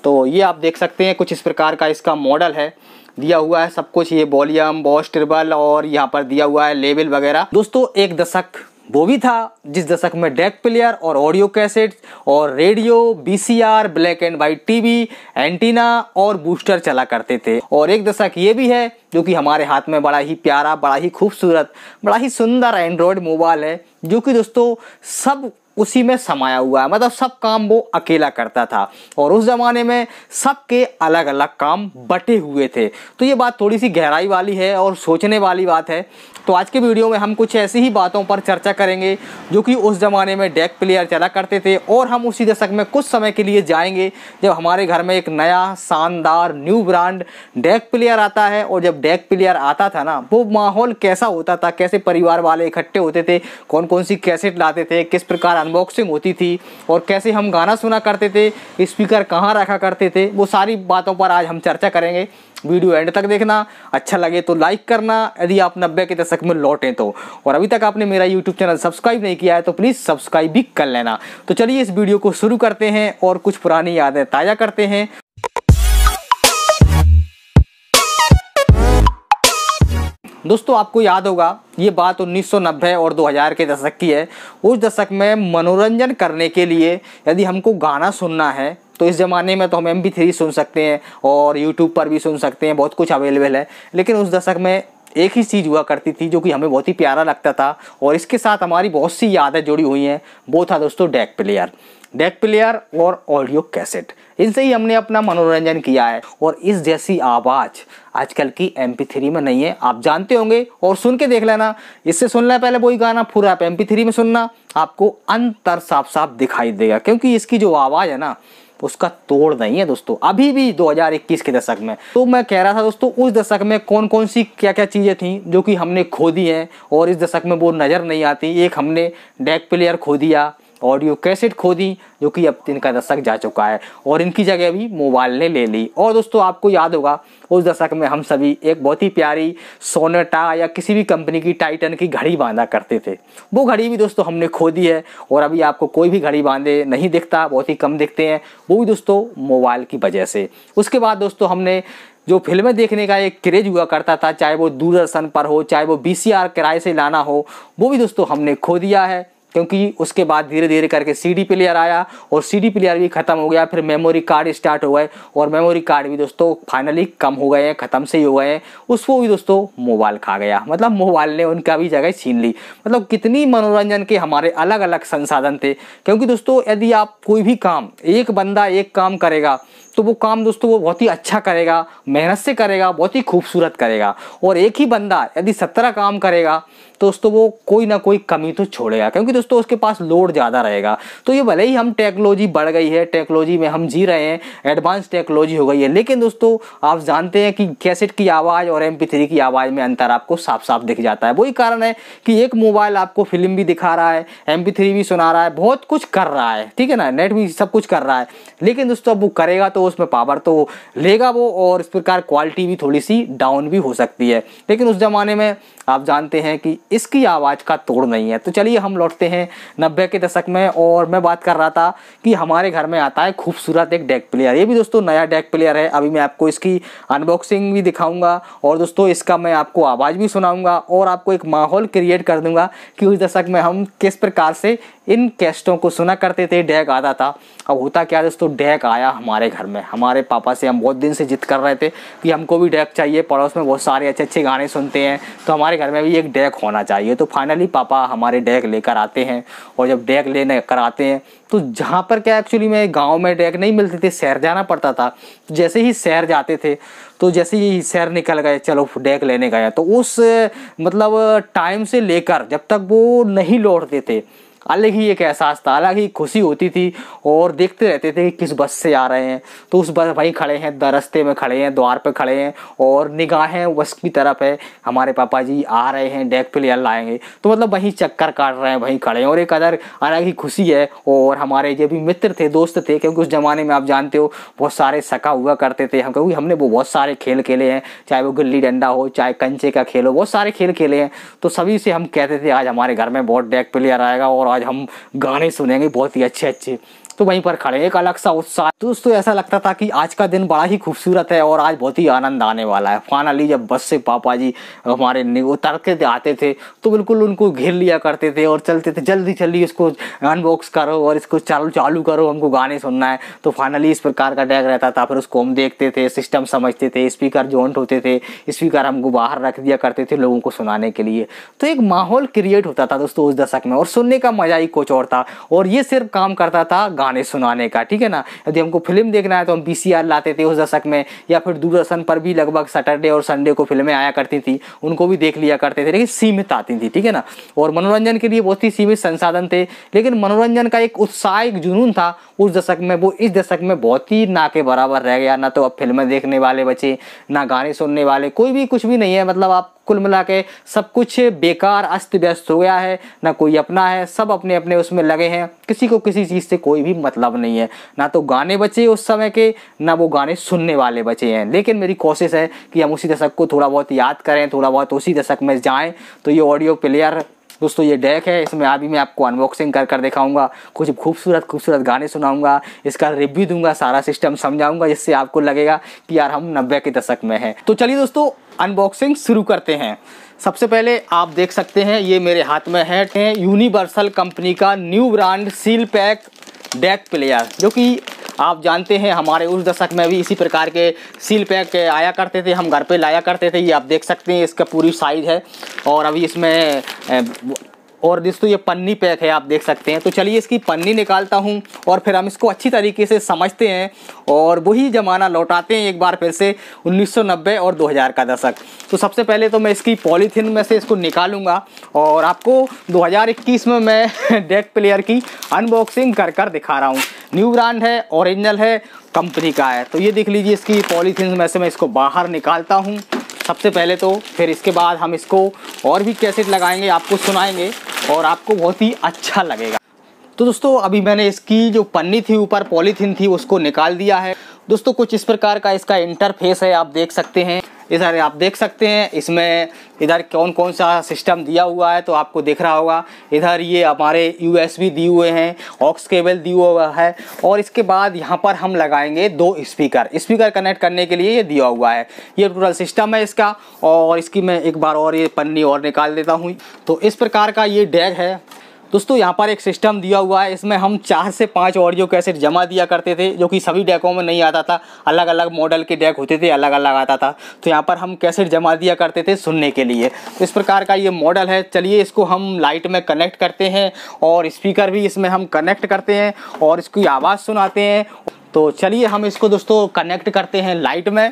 तो ये आप देख सकते हैं कुछ इस प्रकार का इसका मॉडल है, दिया हुआ है सब कुछ, ये वॉल्यूम, बॉस ट्रिबल और यहाँ पर दिया हुआ है लेवल वगैरह। दोस्तों एक दशक वो भी था जिस दशक में डेक प्लेयर और ऑडियो कैसेट और radio, VCR, black and white TV, antenna और बूस्टर चला करते थे। और एक दशक ये भी है जो कि हमारे हाथ में बड़ा ही प्यारा, बड़ा ही खूबसूरत, बड़ा ही सुंदर एंड्रॉयड मोबाइल है, जो कि दोस्तों सब उसी में समाया हुआ है। मतलब सब काम वो अकेला करता था और उस जमाने में सबके अलग अलग काम बटे हुए थे। तो ये बात थोड़ी सी गहराई वाली है और सोचने वाली बात है। तो आज के वीडियो में हम कुछ ऐसी ही बातों पर चर्चा करेंगे जो कि उस ज़माने में डेक प्लेयर चला करते थे, और हम उसी दशक में कुछ समय के लिए जाएंगे जब हमारे घर में एक नया शानदार न्यू ब्रांड डेक प्लेयर आता है। और जब डेक प्लेयर आता था ना, वो माहौल कैसा होता था, कैसे परिवार वाले इकट्ठे होते थे, कौन कौन सी कैसेट लाते थे, किस प्रकार अनबॉक्सिंग होती थी और कैसे हम गाना सुना करते थे, स्पीकर कहाँ रखा करते थे, वो सारी बातों पर आज हम चर्चा करेंगे। वीडियो एंड तक देखना, अच्छा लगे तो लाइक करना यदि आप 90 के दशक में लौटें तो, और अभी तक आपने मेरा यूट्यूब चैनल सब्सक्राइब नहीं किया है तो प्लीज़ सब्सक्राइब भी कर लेना। तो चलिए इस वीडियो को शुरू करते हैं और कुछ पुरानी यादें ताज़ा करते हैं। दोस्तों आपको याद होगा ये बात 1990 और 2000 के दशक की है। उस दशक में मनोरंजन करने के लिए यदि हमको गाना सुनना है तो इस ज़माने में तो हम MP3 सुन सकते हैं और YouTube पर भी सुन सकते हैं, बहुत कुछ अवेलेबल है। लेकिन उस दशक में एक ही चीज़ हुआ करती थी जो कि हमें बहुत ही प्यारा लगता था और इसके साथ हमारी बहुत सी यादें जुड़ी हुई हैं, वो था दोस्तों डेक प्लेयर। डेक प्लेयर और ऑडियो कैसेट, इनसे ही हमने अपना मनोरंजन किया है। और इस जैसी आवाज़ आजकल की MP3 में नहीं है, आप जानते होंगे और सुन के देख लेना। इससे सुनना पहले वही गाना पूरा आप MP3 में सुनना, आपको अंतर साफ साफ दिखाई देगा, क्योंकि इसकी जो आवाज़ है ना उसका तोड़ नहीं है दोस्तों, अभी भी 2021 के दशक में। तो मैं कह रहा था दोस्तों, उस दशक में कौन कौन सी क्या क्या चीज़ें थी जो कि हमने खो दी हैं और इस दशक में वो नज़र नहीं आती। एक हमने डेक प्लेयर खो दिया, ऑडियो कैसेट खो दी, जो कि अब इनका दशक जा चुका है और इनकी जगह भी मोबाइल ने ले ली। और दोस्तों आपको याद होगा उस दशक में हम सभी एक बहुत ही प्यारी सोनेटा या किसी भी कंपनी की टाइटन की घड़ी बांधा करते थे। वो घड़ी भी दोस्तों हमने खो दी है और अभी आपको कोई भी घड़ी बांधे नहीं दिखता, बहुत ही कम दिखते हैं, वो भी दोस्तों मोबाइल की वजह से। उसके बाद दोस्तों हमने जो फिल्में देखने का एक क्रेज हुआ करता था, चाहे वो दूरदर्शन पर हो, चाहे वो VCR किराए से लाना हो, वो भी दोस्तों हमने खो दिया है। क्योंकि उसके बाद धीरे धीरे करके CD प्लेयर आया और CD प्लेयर भी ख़त्म हो गया, फिर मेमोरी कार्ड स्टार्ट हो गए और मेमोरी कार्ड भी दोस्तों फाइनली कम हो गए हैं, ख़त्म से ही हो गए हैं। उसको भी दोस्तों मोबाइल खा गया, मतलब मोबाइल ने उनका भी जगह छीन ली। मतलब कितनी मनोरंजन के हमारे अलग अलग संसाधन थे। क्योंकि दोस्तों यदि आप कोई भी काम, एक बंदा एक काम करेगा तो वो काम दोस्तों वो बहुत ही अच्छा करेगा, मेहनत से करेगा, बहुत ही खूबसूरत करेगा। और एक ही बंदा यदि 17 काम करेगा तो दोस्तों वो कोई ना कोई कमी तो छोड़ेगा, क्योंकि दोस्तों उसके पास लोड ज़्यादा रहेगा। तो ये भले ही हम टेक्नोलॉजी बढ़ गई है, टेक्नोलॉजी में हम जी रहे हैं, एडवांस टेक्नोलॉजी हो गई है, लेकिन दोस्तों आप जानते हैं कि कैसेट की आवाज़ और MP3 की आवाज़ में अंतर आपको साफ साफ दिख जाता है। वही कारण है कि एक मोबाइल आपको फिल्म भी दिखा रहा है, MP3 भी सुना रहा है, बहुत कुछ कर रहा है, ठीक है ना, नेट भी सब कुछ कर रहा है, लेकिन दोस्तों अब वो करेगा तो उसमें पावर तो लेगा वो, और इस प्रकार क्वालिटी भी थोड़ी सी डाउन भी हो सकती है। लेकिन उस ज़माने में आप जानते हैं कि इसकी आवाज़ का तोड़ नहीं है। तो चलिए हम लौटते हैं 90 के दशक में, और मैं बात कर रहा था कि हमारे घर में आता है खूबसूरत एक डेक प्लेयर। ये भी दोस्तों नया डेक प्लेयर है, अभी मैं आपको इसकी अनबॉक्सिंग भी दिखाऊंगा और दोस्तों इसका मैं आपको आवाज़ भी सुनाऊंगा और आपको एक माहौल क्रिएट कर दूंगा कि उस दशक में हम किस प्रकार से इन कैसेटों को सुना करते थे, डेक आता था। अब होता क्या दोस्तों, डेक आया हमारे घर में, हमारे पापा से हम बहुत दिन से जिद कर रहे थे कि हमको भी डेक चाहिए, पड़ोस में बहुत सारे अच्छे अच्छे गाने सुनते हैं तो हमारे घर में भी एक डेक होना चाहिए। तो फाइनली पापा हमारे डेक लेकर आते हैं, और जब डेक लेने कर आते हैं तो जहाँ पर क्या एक्चुअली में गांव में डेक नहीं मिलते थे, शहर जाना पड़ता था। जैसे ही शहर जाते थे तो जैसे ही शहर निकल गए, चलो डेक लेने गए, तो उस मतलब टाइम से लेकर जब तक वो नहीं लौटते थे अलग ही एक एहसास था, अलग ही खुशी होती थी। और देखते रहते थे कि किस बस से आ रहे हैं, तो उस बस वहीं खड़े हैं, रास्ते में खड़े हैं, द्वार पे खड़े हैं और निगाहें बस की तरफ है, हमारे पापा जी आ रहे हैं, डेक प्लेयर लाएंगे, तो मतलब वहीं चक्कर काट रहे हैं, वहीं खड़े हैं और एक अलग ही खुशी है। और हमारे जो भी मित्र थे, दोस्त थे, क्योंकि उस ज़माने में आप जानते हो बहुत सारे सखा हुआ करते थे हम, क्योंकि हमने वो बहुत सारे खेल खेले हैं, चाहे वो गिल्ली डंडा हो, चाहे कंचे का खेल हो, बहुत सारे खेल खेले हैं। तो सभी से हम कहते थे आज हमारे घर में बहुत डेक प्लेयर आएगा और आज हम गाने सुनेंगे बहुत ही अच्छे अच्छे। तो वहीं पर खड़े, एक अलग सा उत्साह। तो दोस्तों ऐसा लगता था कि आज का दिन बड़ा ही खूबसूरत है और आज बहुत ही आनंद आने वाला है। फाइनली जब बस से पापा जी हमारे उतर के आते थे तो बिल्कुल उनको घेर लिया करते थे और चलते थे, जल्दी जल्दी इसको अनबॉक्स करो और इसको चालू करो, हमको गाने सुनना है। तो फाइनली इस प्रकार का टैग रहता था। फिर उसको हम देखते थे, सिस्टम समझते थे, स्पीकर जॉइंट होते थे, स्पीकर हमको बाहर रख दिया करते थे लोगों को सुनाने के लिए। तो एक माहौल क्रिएट होता था दोस्तों उस दशक में, और सुनने का मजा ही कुछ और था। और ये सिर्फ काम करता था गाने सुनाने का, ठीक है ना। यदि हमको फिल्म देखना है तो हम VCR लाते थे उस दशक में, या फिर दूरदर्शन पर भी लगभग सैटरडे और संडे को फिल्में आया करती थी, उनको भी देख लिया करते थे, लेकिन सीमित आती थी, ठीक है ना। और मनोरंजन के लिए बहुत ही सीमित संसाधन थे, लेकिन मनोरंजन का एक उत्साह, एक जुनून था उस दशक में, वो इस दशक में बहुत ही ना के बराबर रह गया। ना तो अब फिल्में देखने वाले बचे, ना गाने सुनने वाले, कोई भी कुछ भी नहीं है। मतलब आप कुल मिला के सब कुछ बेकार अस्त व्यस्त हो गया है, ना कोई अपना है, सब अपने अपने उसमें लगे हैं, किसी को किसी चीज़ से कोई भी मतलब नहीं है। ना तो गाने बचे उस समय के, ना वो गाने सुनने वाले बचे हैं। लेकिन मेरी कोशिश है कि हम उसी दशक को थोड़ा बहुत याद करें, थोड़ा बहुत उसी दशक में जाएं। तो ये ऑडियो प्लेयर दोस्तों, ये डेक है, इसमें अभी मैं आपको अनबॉक्सिंग कर दिखाऊंगा, कुछ खूबसूरत गाने सुनाऊंगा, इसका रिव्यू दूंगा, सारा सिस्टम समझाऊंगा, जिससे आपको लगेगा कि यार हम 90 के दशक में हैं। तो चलिए दोस्तों अनबॉक्सिंग शुरू करते हैं। सबसे पहले आप देख सकते हैं ये मेरे हाथ में है यूनिवर्सल कंपनी का new brand seal pack deck player, जो कि आप जानते हैं हमारे उस दशक में भी इसी प्रकार के सील पैक आया करते थे, हम घर पे लाया करते थे। ये आप देख सकते हैं इसका पूरी साइज है, और अभी इसमें और दोस्तों ये पन्नी पैक है, आप देख सकते हैं। तो चलिए इसकी पन्नी निकालता हूं और फिर हम इसको अच्छी तरीके से समझते हैं और वही ज़माना लौटाते हैं एक बार फिर से, 1990 और 2000 का दशक। तो सबसे पहले तो मैं इसकी पॉलीथीन में से इसको निकालूंगा और आपको 2021 में मैं डेक प्लेयर की अनबॉक्सिंग कर दिखा रहा हूँ। न्यू ब्रांड है, ओरिजिनल है, कंपनी का है। तो ये देख लीजिए, इसकी पॉलीथीन में से मैं इसको बाहर निकालता हूँ सबसे पहले तो, फिर इसके बाद हम इसको और भी कैसेट लगाएंगे, आपको सुनाएंगे और आपको बहुत ही अच्छा लगेगा। तो दोस्तों अभी मैंने इसकी जो पन्नी थी, ऊपर पॉलीथीन थी, उसको निकाल दिया है। दोस्तों कुछ इस प्रकार का इसका इंटरफेस है, आप देख सकते हैं। इधर आप देख सकते हैं इसमें इधर कौन कौन सा सिस्टम दिया हुआ है, तो आपको दिख रहा होगा। इधर ये हमारे USB दिए हुए हैं, ऑक्स केबल दिया हुआ है, और इसके बाद यहाँ पर हम लगाएंगे 2 स्पीकर कनेक्ट करने के लिए ये दिया हुआ है। ये टोटल सिस्टम है इसका। और इसकी मैं एक बार और ये पन्नी और निकाल देता हूँ। तो इस प्रकार का ये डेक है दोस्तों। यहाँ पर एक सिस्टम दिया हुआ है, इसमें हम 4 से 5 ऑडियो कैसेट जमा दिया करते थे, जो कि सभी डेकों में नहीं आता था। अलग अलग मॉडल के डेक होते थे, अलग अलग आता था। तो यहाँ पर हम कैसेट जमा दिया करते थे सुनने के लिए। तो इस प्रकार का ये मॉडल है। चलिए इसको हम लाइट में कनेक्ट करते हैं और स्पीकर भी इसमें हम कनेक्ट करते हैं और इसकी आवाज़ सुनाते हैं। तो चलिए हम इसको दोस्तों कनेक्ट करते हैं लाइट में।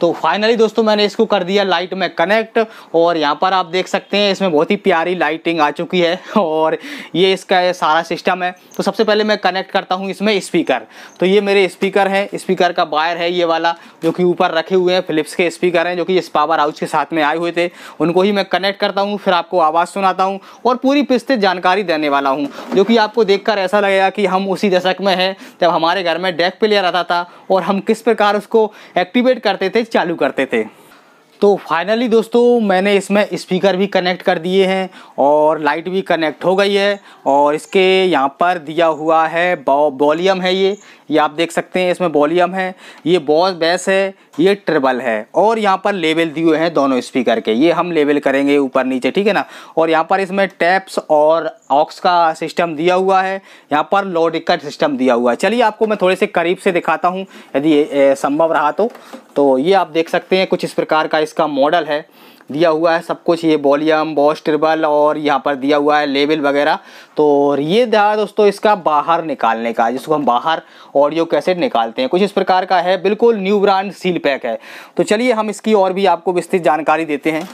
तो फाइनली दोस्तों मैंने इसको कर दिया लाइट में कनेक्ट, और यहाँ पर आप देख सकते हैं इसमें बहुत ही प्यारी लाइटिंग आ चुकी है और ये इसका सारा सिस्टम है। तो सबसे पहले मैं कनेक्ट करता हूँ इसमें स्पीकर। तो ये मेरे स्पीकर है, स्पीकर का वायर है ये वाला, जो कि ऊपर रखे हुए हैं। फिलिप्स के स्पीकर हैं, जो कि इस पावर हाउस के साथ में आए हुए थे, उनको ही मैं कनेक्ट करता हूँ। फिर आपको आवाज़ सुनाता हूँ और पूरी विस्तृत जानकारी देने वाला हूँ, जो कि आपको देखकर ऐसा लगेगा कि हम उसी दशक में हैं जब हमारे घर में डेक प्लेयर आता था और हम किस प्रकार उसको एक्टिवेट करते थे, चालू करते थे। तो फाइनली दोस्तों मैंने इसमें स्पीकर भी कनेक्ट कर दिए हैं और लाइट भी कनेक्ट हो गई है। और इसके यहाँ पर दिया हुआ है वॉल्यूम है, ये आप देख सकते हैं इसमें वॉल्यूम है, ये बॉस बेस है, ये ट्रिबल है, और यहाँ पर लेवल दिए हुए हैं दोनों स्पीकर के, ये हम लेवल करेंगे ऊपर नीचे, ठीक है ना। और यहाँ पर इसमें टैप्स और ऑक्स का सिस्टम दिया हुआ है, यहाँ पर लॉजिक का सिस्टम दिया हुआ है। चलिए आपको मैं थोड़े से करीब से दिखाता हूँ यदि ये संभव रहा तो ये आप देख सकते हैं कुछ इस प्रकार का इसका मॉडल है, दिया हुआ है सब कुछ, ये वॉल्यूम, बॉस, ट्रिबल, और यहाँ पर दिया हुआ है लेवल वगैरह। तो ये था दोस्तों इसका बाहर निकालने का, जिसको हम बाहर ऑडियो कैसेट निकालते हैं, कुछ इस प्रकार का है। बिल्कुल न्यू ब्रांड सील पैक है। तो चलिए हम इसकी और भी आपको विस्तृत जानकारी देते हैं।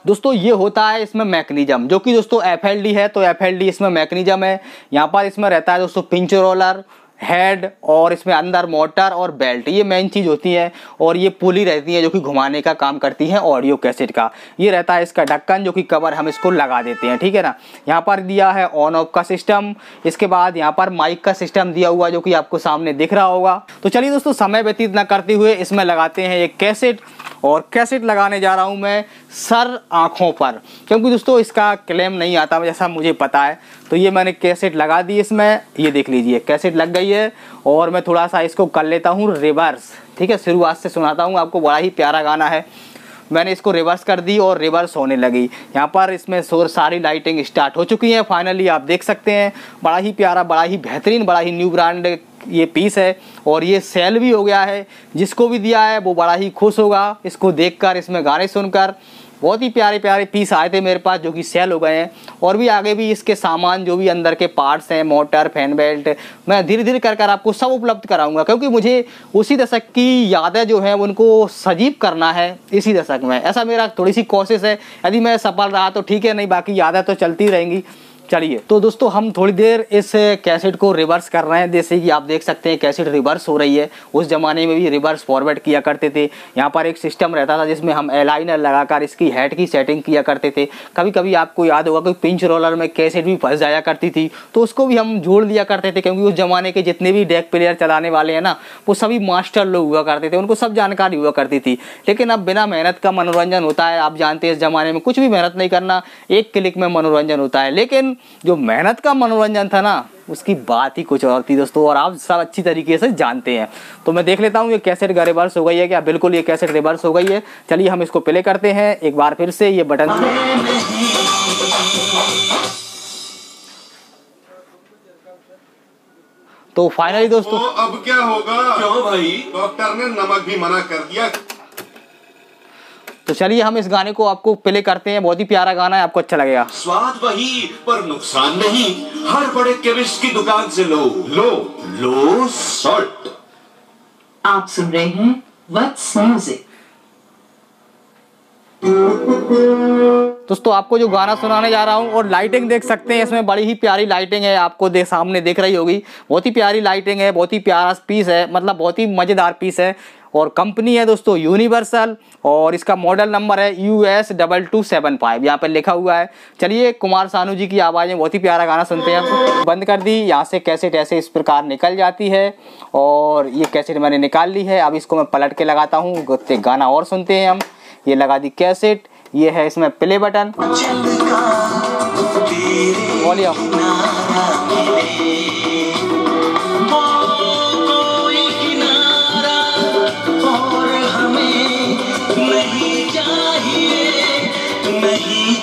दोस्तों ये होता है इसमें मैकेनिज्म, जो कि दोस्तों FLD है। तो FLD इसमें मैकेनिज्म है। यहाँ पर इसमें रहता है दोस्तों पिंच रोलर, हेड और इसमें अंदर मोटर और बेल्ट, ये मेन चीज़ होती है। और ये पुली रहती है जो कि घुमाने का काम करती है ऑडियो कैसेट का। ये रहता है इसका ढक्कन जो कि कवर हम इसको लगा देते हैं, ठीक है ना। यहाँ पर दिया है ऑन ऑफ का सिस्टम, इसके बाद यहाँ पर माइक का सिस्टम दिया हुआ जो कि आपको सामने दिख रहा होगा। तो चलिए दोस्तों, समय व्यतीत न करते हुए इसमें लगाते हैं एक कैसेट। और कैसेट लगाने जा रहा हूँ मैं सर आँखों पर, क्योंकि दोस्तों इसका क्लेम नहीं आता जैसा मुझे पता है। तो ये मैंने कैसेट लगा दी इसमें, ये देख लीजिए कैसेट लग गई है। और मैं थोड़ा सा इसको कर लेता हूँ रिवर्स, ठीक है। शुरुआत से सुनाता हूँ आपको, बड़ा ही प्यारा गाना है। मैंने इसको रिवर्स कर दी और रिवर्स होने लगी। यहाँ पर इसमें सारी लाइटिंग स्टार्ट हो चुकी है फाइनली, आप देख सकते हैं। बड़ा ही प्यारा, बड़ा ही बेहतरीन, बड़ा ही न्यू ब्रांड ये पीस है। और ये सेल भी हो गया है, जिसको भी दिया है वो बड़ा ही खुश होगा इसको देखकर, इसमें गाने सुनकर। बहुत ही प्यारे प्यारे पीस आए थे मेरे पास जो कि सेल हो गए हैं। और भी आगे भी इसके सामान जो भी अंदर के पार्ट्स हैं, मोटर, फैन बेल्ट, मैं धीरे धीरे कर आपको सब उपलब्ध कराऊंगा, क्योंकि मुझे उसी दशक की यादें जो हैं उनको सजीव करना है इसी दशक में। ऐसा मेरा थोड़ी सी कोशिश है। यदि मैं सफल रहा तो ठीक है, नहीं बाकी यादें तो चलती रहेंगी। चलिए तो दोस्तों, हम थोड़ी देर इस कैसेट को रिवर्स कर रहे हैं। जैसे कि आप देख सकते हैं कैसेट रिवर्स हो रही है। उस ज़माने में भी रिवर्स फॉरवर्ड किया करते थे। यहाँ पर एक सिस्टम रहता था जिसमें हम एलाइनर लगाकर इसकी हेड की सेटिंग किया करते थे। कभी कभी आपको याद होगा कि पिंच रोलर में कैसेट भी फंस जाया करती थी, तो उसको भी हम जोड़ दिया करते थे, क्योंकि उस ज़माने के जितने भी डेक प्लेयर चलाने वाले हैं ना, वो सभी मास्टर लोग हुआ करते थे, उनको सब जानकारी हुआ करती थी। लेकिन अब बिना मेहनत का मनोरंजन होता है। आप जानते हैं इस ज़माने में कुछ भी मेहनत नहीं करना, एक क्लिक में मनोरंजन होता है। लेकिन जो मेहनत का मनोरंजन था ना, उसकी बात ही कुछ और थी दोस्तों, और आप सब अच्छी तरीके से जानते हैं। तो मैं देख लेता हूँ ये कैसेट का रिवर्स हो गई है क्या। बिल्कुल ये कैसेट रिवर्स हो गई है। चलिए हम इसको प्ले करते हैं एक बार फिर से, ये बटन तो फाइनली दोस्तों अब क्या होगा? क्यों भाई? डॉक्टर ने नमक भी मना कर दिया। तो चलिए हम इस गाने को आपको प्ले करते हैं। बहुत ही प्यारा गाना है, आपको अच्छा लगेगा। स्वाद वही पर नुकसान नहीं, हर बड़े केमिस्ट की दुकान से लो लो लो सॉल्ट। आप सुन रहे हैं व्हाट्स म्यूजिक। दोस्तों आपको जो गाना सुनाने जा रहा हूँ, और लाइटिंग देख सकते हैं इसमें, बड़ी ही प्यारी लाइटिंग है, आपको सामने दिख रही होगी। बहुत ही प्यारी लाइटिंग है, बहुत ही प्यारा पीस है, मतलब बहुत ही मज़ेदार पीस है। और कंपनी है दोस्तों यूनिवर्सल, और इसका मॉडल नंबर है US2275, यहाँ पर लिखा हुआ है। चलिए कुमार सानू जी की आवाज़ में बहुत ही प्यारा गाना सुनते हैं। आप बंद कर दी, यहाँ से कैसेट ऐसे इस प्रकार निकल जाती है। और ये कैसेट मैंने निकाल ली है। अब इसको मैं पलट के लगाता हूँ, गाना और सुनते हैं हम। ये लगा दी कैसेट, ये है इसमें प्ले बटन, वॉल्यूम।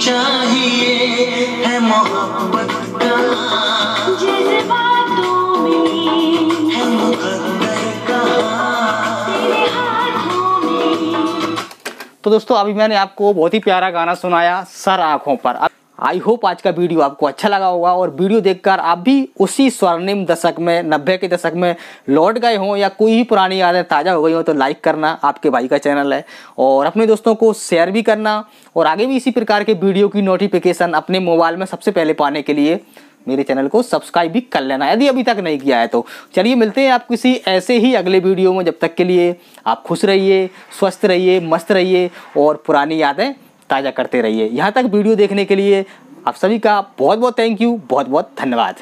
चाहिए है मोहब्बत का जज्बातों में है मुकद्दर का तेरे हाथों में। तो दोस्तों अभी मैंने आपको बहुत ही प्यारा गाना सुनाया सर आँखों पर। आई होप आज का वीडियो आपको अच्छा लगा होगा, और वीडियो देखकर आप भी उसी स्वर्णिम दशक में, 90 के दशक में लौट गए हों, या कोई ही पुरानी यादें ताज़ा हो गई हो, तो लाइक करना, आपके भाई का चैनल है। और अपने दोस्तों को शेयर भी करना, और आगे भी इसी प्रकार के वीडियो की नोटिफिकेशन अपने मोबाइल में सबसे पहले पाने के लिए मेरे चैनल को सब्सक्राइब भी कर लेना, यदि अभी तक नहीं किया है तो। चलिए मिलते हैं आप किसी ऐसे ही अगले वीडियो में। जब तक के लिए आप खुश रहिए, स्वस्थ रहिए, मस्त रहिए, और पुरानी यादें ताज़ा करते रहिए। यहाँ तक वीडियो देखने के लिए आप सभी का बहुत बहुत थैंक यू, बहुत बहुत धन्यवाद।